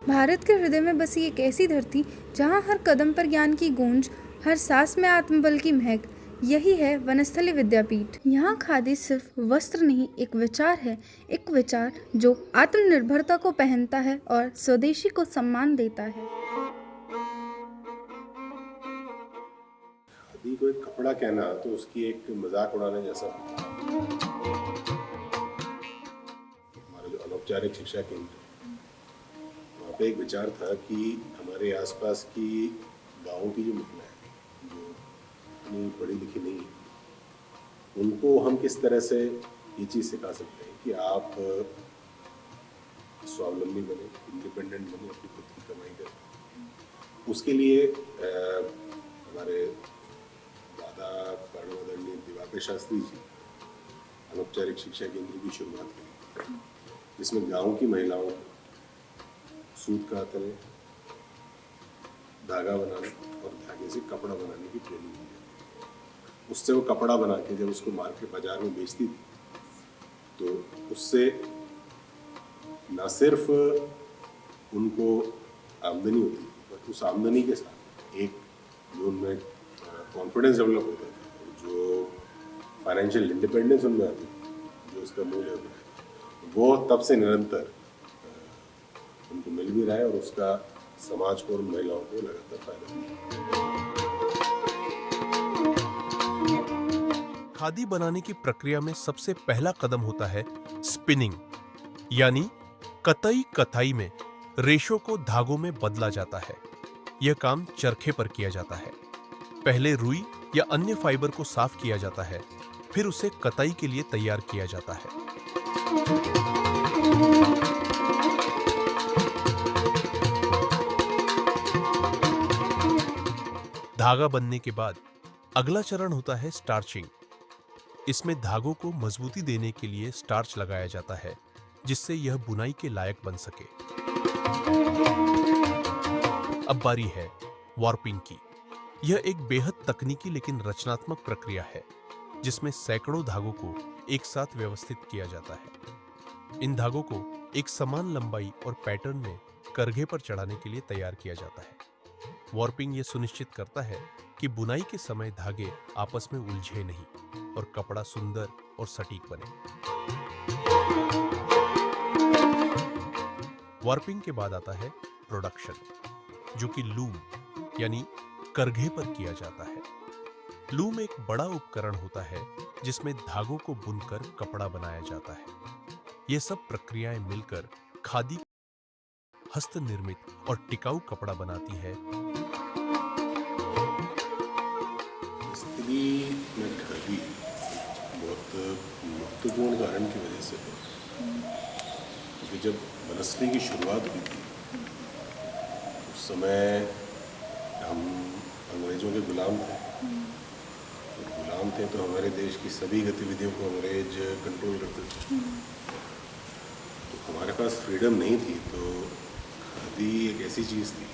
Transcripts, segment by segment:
भारत के हृदय में बसी एक ऐसी धरती जहाँ हर कदम पर ज्ञान की गूंज, हर सांस में आत्मबल की महक। यही है वनस्थली विद्यापीठ। यहाँ खादी सिर्फ वस्त्र नहीं, एक विचार है। एक विचार जो आत्मनिर्भरता को पहनता है और स्वदेशी को सम्मान देता है। खादी को एक कपड़ा कहना तो उसकी एक मजाक उड़ाने जैसा। हमारा जो अनौपचारिक शिक्षा केंद्र, वहाँ पे एक विचार था कि हमारे आसपास की गाँव की जो महिलाएं जो इतनी पढ़ी लिखी नहीं है, उनको हम किस तरह से ये चीज़ सिखा सकते हैं कि आप स्वावलंबी बने, इंडिपेंडेंट बने, अपनी खुद की कमाई करें। उसके लिए हमारे दादा परमादरणीय दिवाकर शास्त्री जी अनौपचारिक शिक्षा केंद्र की शुरुआत की, जिसमें गांव की महिलाओं को सूत कातने, धागा बनाने और धागे से कपड़ा बनाने की ट्रेनिंग दी जाती। उससे वो कपड़ा बना के जब उसको मार्केट बाजार में बेचती थी, तो उससे न सिर्फ उनको आमदनी होती, बट उस आमदनी के साथ एक जो उनमें कॉन्फिडेंस डेवलप होता था, जो फाइनेंशियल इंडिपेंडेंस उनमें आती थी, जो उसका मूल्य होता है, वो तब से निरंतर उनको मिल भी रहा है और उसका समाज को और महिलाओं को लगातार फायदा मिल। खादी बनाने की प्रक्रिया में सबसे पहला कदम होता है स्पिनिंग, यानी कतई कताई में रेशों को धागों में बदला जाता है। यह काम चरखे पर किया जाता है। पहले रुई या अन्य फाइबर को साफ किया जाता है, फिर उसे कताई के लिए तैयार किया जाता है। धागा बनने के बाद अगला चरण होता है स्टार्चिंग। इसमें धागों को मजबूती देने के लिए स्टार्च लगाया जाता है, जिससे यह बुनाई के लायक बन सके। अब बारी है वॉर्पिंग की। यह एक बेहद तकनीकी लेकिन रचनात्मक प्रक्रिया है, जिसमें सैकड़ों धागों को एक साथ व्यवस्थित किया जाता है। इन धागों को एक समान लंबाई और पैटर्न में करघे पर चढ़ाने के लिए तैयार किया जाता है। वॉर्पिंग यह सुनिश्चित करता है कि बुनाई के समय धागे आपस में उलझे नहीं और कपड़ा सुंदर और सटीक बने। वॉर्पिंग के बाद आता है प्रोडक्शन, जो कि लूम यानी करघे पर किया जाता है। लूम एक बड़ा उपकरण होता है जिसमें धागों को बुनकर कपड़ा बनाया जाता है। ये सब प्रक्रियाएं मिलकर खादी हस्त निर्मित और टिकाऊ कपड़ा बनाती है। स्त्री में खादी बहुत महत्वपूर्ण कारण की वजह से है, क्योंकि जब वनस्थली की शुरुआत हुई थी, उस समय हम अंग्रेजों के गुलाम थे। गुलाम थे तो हमारे देश की सभी गतिविधियों को अंग्रेज कंट्रोल करते थे। तो हमारे पास फ्रीडम नहीं थी। तो खादी एक ऐसी चीज़ थी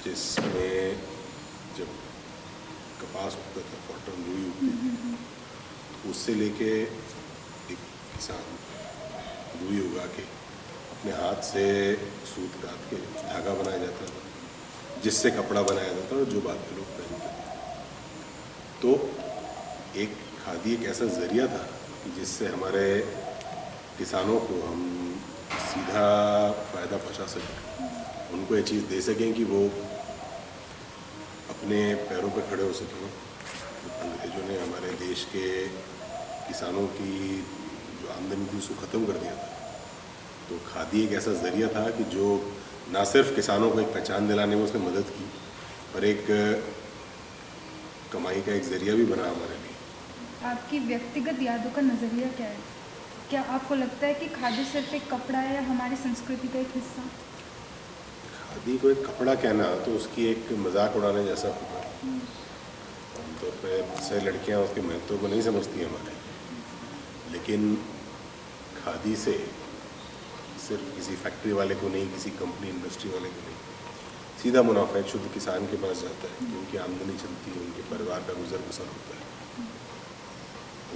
जिसमें जब कपास उगता था, कॉटन रुई उगती थी, तो उससे लेके एक किसान रुई उगा के अपने हाथ से सूत काट के धागा बनाया जाता था, जिससे कपड़ा बनाया जाता था और जो बाद में लोग पहनते थे। तो एक खादी एक ऐसा जरिया था जिससे हमारे किसानों को हम सीधा फ़ायदा पहुंचा सकें, उनको ये चीज़ दे सकें कि वो अपने पैरों पर खड़े हो सकें। अंग्रेजों ने हमारे देश के किसानों की जो आमदनी थी उसको ख़त्म कर दिया था। तो खादी एक ऐसा ज़रिया था कि जो ना सिर्फ किसानों को एक पहचान दिलाने में उसने मदद की, पर एक कमाई का एक ज़रिया भी बना हमारे लिए। आपकी व्यक्तिगत यादों का नज़रिया क्या है? क्या आपको लगता है कि खादी सिर्फ एक कपड़ा है या हमारी संस्कृति का एक हिस्सा? खादी को एक कपड़ा कहना तो उसकी एक मजाक उड़ाने जैसा होगा। आमतौर पर से लड़कियां उसके महत्व को नहीं समझती हैं हमारे, लेकिन खादी से सिर्फ किसी फैक्ट्री वाले को नहीं, किसी कंपनी इंडस्ट्री वाले को नहीं, सीधा मुनाफा एक शुद्ध किसान के पास जाता है, उनकी आमदनी चलती है, उनके परिवार का गुजर बसर होता है।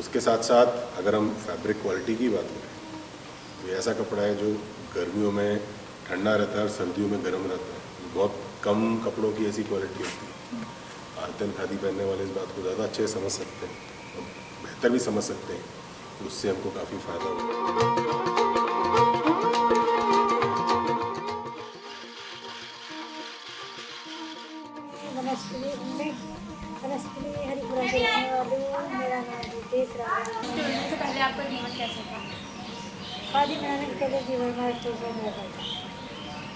उसके साथ साथ अगर हम फैब्रिक क्वालिटी की बात करें तो ऐसा कपड़ा है जो गर्मियों में ठंडा रहता है और सर्दियों में गर्म रहता है। बहुत कम कपड़ों की ऐसी क्वालिटी होती है। आजकल खादी पहनने वाले इस बात को ज़्यादा अच्छे से समझ सकते हैं और बेहतर भी समझ सकते हैं, तो उससे हमको काफ़ी फ़ायदा होगा। वनस्थली हरिपुरा के रहने वाली हूँ। मेरा नाम रितेश राय है। से पहले आपका जीवन कैसा था? खादी बनाने के पहले जीवन में तो सब लगा था,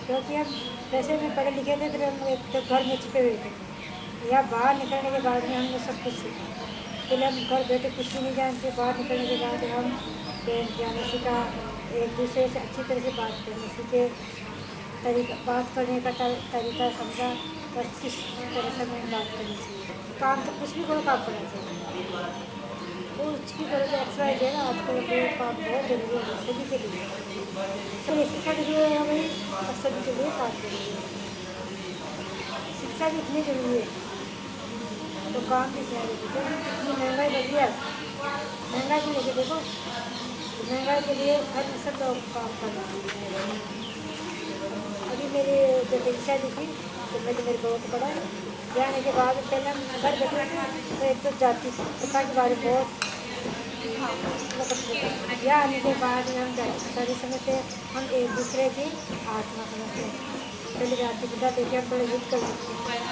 क्योंकि हम वैसे में पढ़े लिखे थे, तो हम एक तो घर में छिपे हुए थे। या बाहर निकलने के बाद में हमने सब कुछ सीखा। पहले हम घर बैठे कुछ भी नहीं जानते, बाहर निकलने के बाद हम बैंक जाना सीखा, एक दूसरे से अच्छी तरह से बात करना सीखे, बात करने का तरीका समझा, अच्छी तरह से हमें बात करनी चाहिए। काम तो कुछ भी करो, काम करना चाहिए। कुछ भी करो तो एक्सरसाइज है ना, आजकल तो काम बहुत जरूरी है सभी के लिए। तो शिक्षा के लिए हमें सभी के लिए काम जरूरी है। शिक्षा भी इतनी जरूरी है तो काम भी चाहिए। इतनी महंगाई बढ़ गई है, महंगाई को लेके देखो, तो महंगाई के लिए हर सब लोग काम कर रहे हैं। अभी मेरे जब परीक्षा दी थी तो मैं तो मेरे बहुत पढ़ा, जाने के बाद पहले हम घर बैठे थे तो एक तो जाति प्रथा के बारे में बहुत या आने के बाद हम जाति समझते, हम एक दूसरे की आत्मा समझते हैं। पहले जाति प्रथा देखे हम थोड़े युद्ध कर सकते हैं।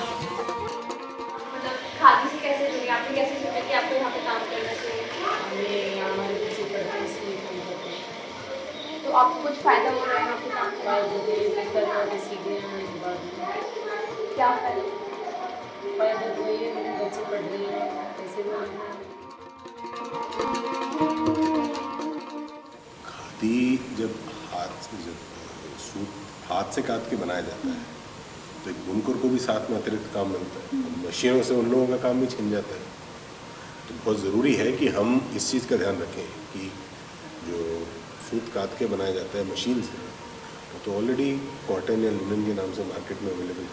खादी से कैसे जुड़ी? आपने कैसे सोचा कि आपको यहाँ पे काम करना चाहिए? हमारे बच्चे पढ़ते हैं इसलिए काम करते हैं। तो आपको कुछ फायदा हो रहा है यहाँ पे काम करने फायदा सीख गए हैं के बाद का? क्या फायदा? फायदा तो ये है कि बच्चे पढ़ रहे हैं, पैसे भी मिल रहे हैं। खादी जब सूत हाथ से काट के बनाया जाता है तो एक बुनकर को भी साथ में अतिरिक्त काम मिलता है। मशीनों से उन लोगों का काम भी छिन जाता है। तो बहुत ज़रूरी है कि हम इस चीज़ का ध्यान रखें कि जो सूत काट के बनाया जाता है मशीन से, वो तो ऑलरेडी कॉटन या लिनन के नाम से मार्केट में अवेलेबल है।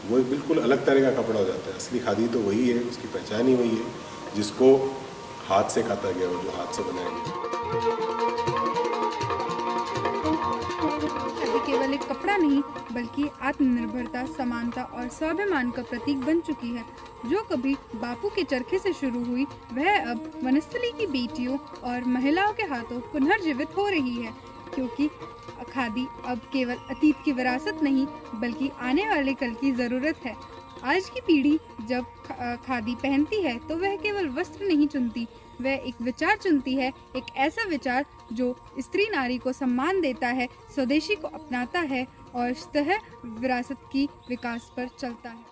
वो एक बिल्कुल अलग तरह का कपड़ा हो जाता है। असली खादी तो वही है, उसकी पहचान ही वही है जिसको हाथ से काटा गया हो, जो हाथ से बनाया गया। खादी केवल एक कपड़ा नहीं बल्कि आत्मनिर्भरता, समानता और स्वाभिमान का प्रतीक बन चुकी है। जो कभी बापू के चरखे से शुरू हुई, वह अब वनस्थली की बेटियों और महिलाओं के हाथों पुनर्जीवित हो रही है, क्योंकि खादी अब केवल अतीत की विरासत नहीं बल्कि आने वाले कल की ज़रूरत है। आज की पीढ़ी जब खादी पहनती है तो वह केवल वस्त्र नहीं चुनती, वह एक विचार चुनती है, एक ऐसा विचार जो स्त्री नारी को सम्मान देता है, स्वदेशी को अपनाता है और स्वतः विरासत की विकास पर चलता है।